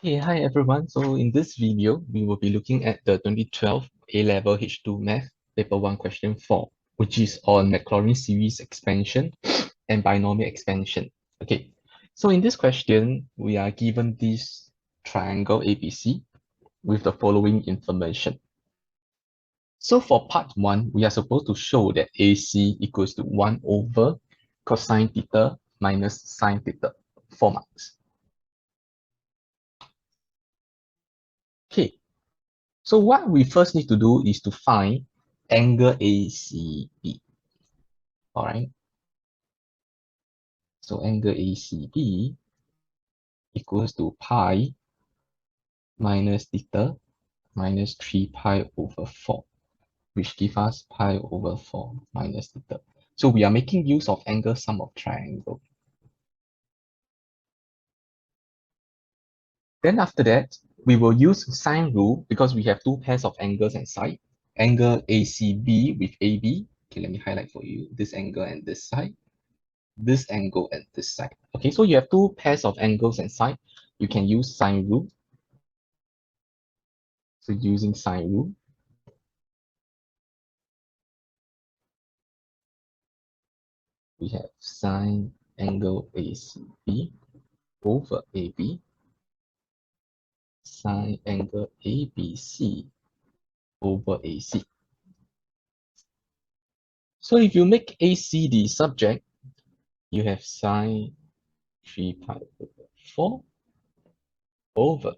Hey, hi everyone. So in this video, we will be looking at the 2012 A-Level H2 Math Paper 1 Question 4, which is on Maclaurin series expansion and binomial expansion. Okay, so in this question, we are given this triangle ABC with the following information. So for part 1, we are supposed to show that AC equals to 1 over cosine theta minus sine theta, 4 marks. Okay, so what we first need to do is to find angle ACB. All right. So angle ACB equals to pi minus theta minus 3 pi over 4, which gives us pi over 4 minus theta. So we are making use of angle sum of triangle. Then after that, we will use sine rule because we have two pairs of angles and side. Angle ACB with AB. Okay, let me highlight for you this angle and this side. This angle and this side. Okay, so you have two pairs of angles and side. You can use sine rule. So using sine rule, we have sine angle ACB over AB, sine angle ABC over AC. So if you make AC the subject, you have sine 3 pi over 4 over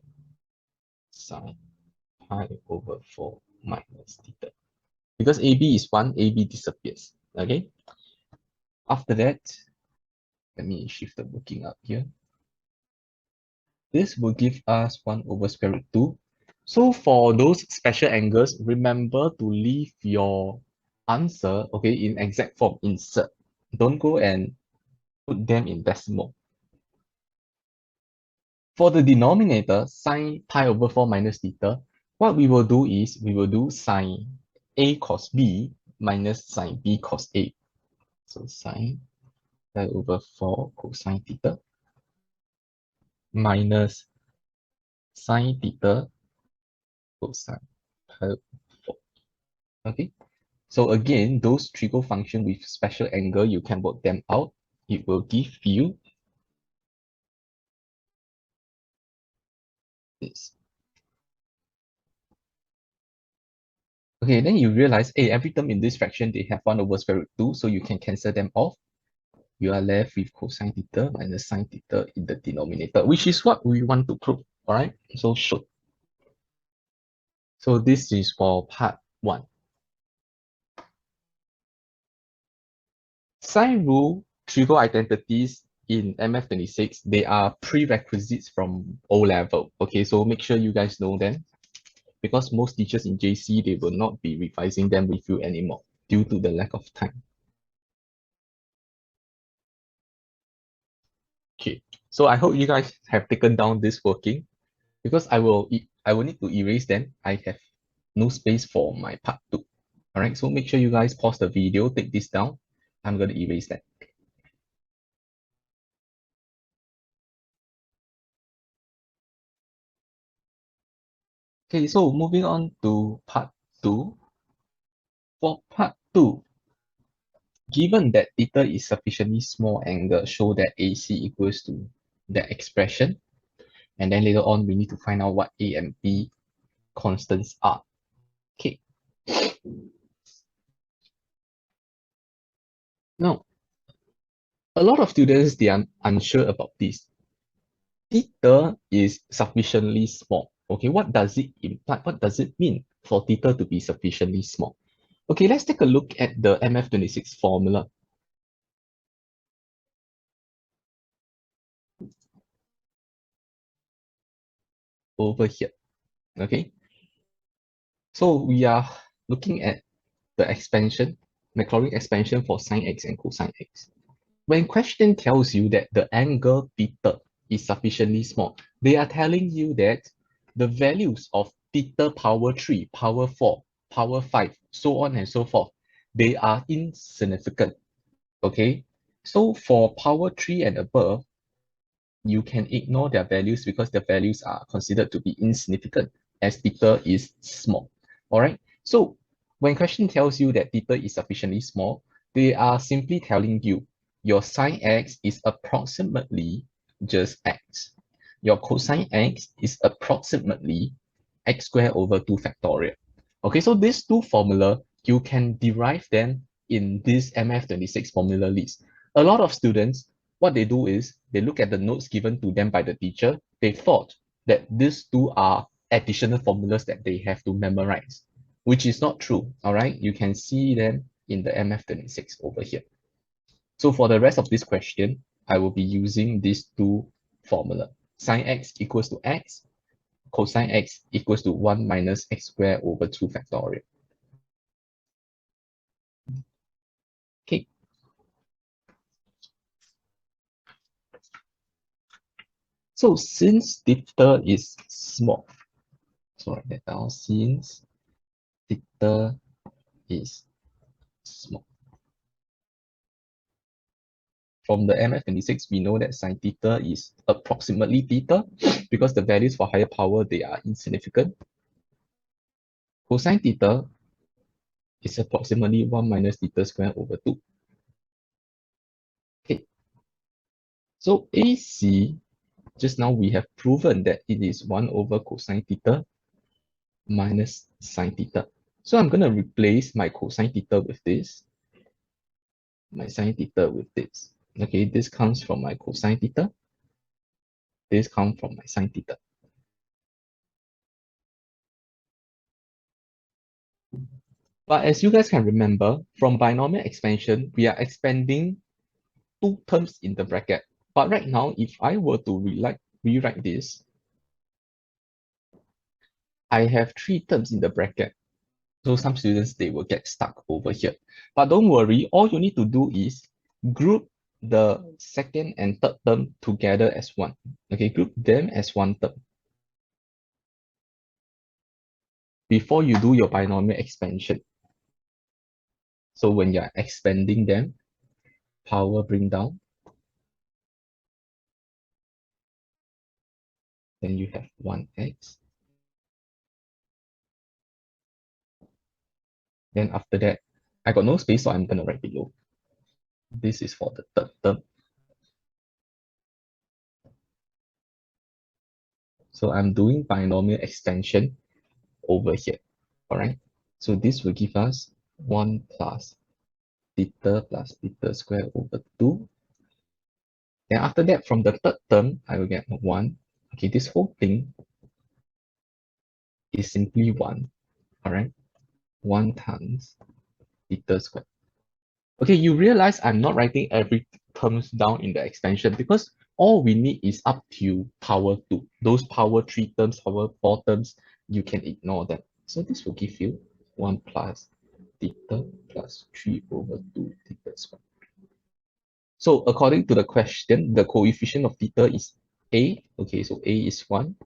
sine pi over 4 minus theta. Because AB is 1, AB disappears. Okay. After that, let me shift the working up here. This will give us 1 over square root 2. So for those special angles, remember to leave your answer, okay, in exact form, insert. Don't go and put them in decimal. For the denominator, sine pi over 4 minus theta, what we will do is we will do sine A cos B minus sine B cos A. So sine pi over 4 cosine theta minus sine theta cosine pi over 4. Okay. So again, those trigo function with special angle, you can work them out. It will give you this. Okay, then you realize, hey, every term in this fraction, they have 1 over square root 2, so you can cancel them off. You are left with cosine theta minus sine theta in the denominator, which is what we want to prove. All right, so show. So this is for part 1. Sine rule, trigo identities in MF26, they are prerequisites from O level. Okay, so make sure you guys know them, because most teachers in JC, they will not be revising them with you anymore due to the lack of time. Okay, so I hope you guys have taken down this working, because I will need to erase them. I have no space for my part 2. All right, so make sure you guys pause the video, take this down. I'm going to erase that. Okay, so moving on to part 2. For part 2, given that theta is sufficiently small angle, show that AC equals to that expression. And then later on, we need to find out what A and B constants are. Okay. Now, a lot of students, they are unsure about this. Theta is sufficiently small. Okay, what does it imply? What does it mean for theta to be sufficiently small? Okay, let's take a look at the MF26 formula. Over here. Okay, so we are looking at the expansion, Maclaurin expansion for sine x and cosine x. When question tells you that the angle theta is sufficiently small, they are telling you that the values of theta power 3, power 4, power 5, so on and so forth, they are insignificant. Okay, so for power 3 and above, you can ignore their values because their values are considered to be insignificant as theta is small. All right. So when question tells you that theta is sufficiently small, they are simply telling you your sine x is approximately just x. Your cosine x is approximately x squared over 2 factorial. Okay, so these two formula, you can derive them in this MF26 formula list. A lot of students, what they do is they look at the notes given to them by the teacher. They thought that these two are additional formulas that they have to memorize, which is not true. All right, you can see them in the MF26 over here. So for the rest of this question, I will be using these two formula. Sine x equals to x, cosine x equals to 1 minus x squared over 2 factorial. Okay. So since theta is small, so write that down, since theta is small. From the MF26, we know that sine theta is approximately theta because the values for higher power, they are insignificant. Cosine theta is approximately 1 minus theta squared over 2. Okay. So AC, just now we have proven that it is 1 over cosine theta minus sine theta. So I'm going to replace my cosine theta with this, my sine theta with this. Okay, this comes from my cosine theta. This comes from my sine theta. But as you guys can remember, from binomial expansion, we are expanding two terms in the bracket. But right now, if I were to rewrite this, I have three terms in the bracket. So some students, they will get stuck over here. But don't worry, all you need to do is group the second and third term together as one. Okay, group them as one term. Before you do your binomial expansion. So when you're expanding them, power bring down. Then you have 1x. Then after that, I got no space, so I'm going to write below. This is for the third term. So I'm doing binomial expansion over here. All right. So this will give us 1 plus theta squared over 2. Then after that, from the third term, I will get 1. Okay, this whole thing is simply 1. All right. 1 times theta squared. Okay, you realize I'm not writing every terms down in the expansion because all we need is up to power 2. Those power 3 terms, power 4 terms, you can ignore them. So this will give you 1 plus theta plus 3 over 2 theta squared. So according to the question, the coefficient of theta is A. Okay, so A is 1.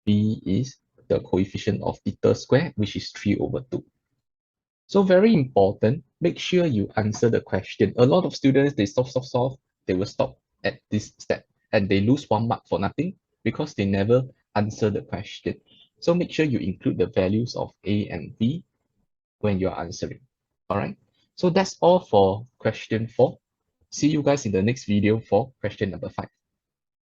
B is the coefficient of theta squared, which is 3 over 2. So very important, make sure you answer the question. A lot of students, they solve, they will stop at this step and they lose 1 mark for nothing because they never answer the question. So make sure you include the values of A and B when you're answering. All right. So that's all for question 4. See you guys in the next video for question number 5.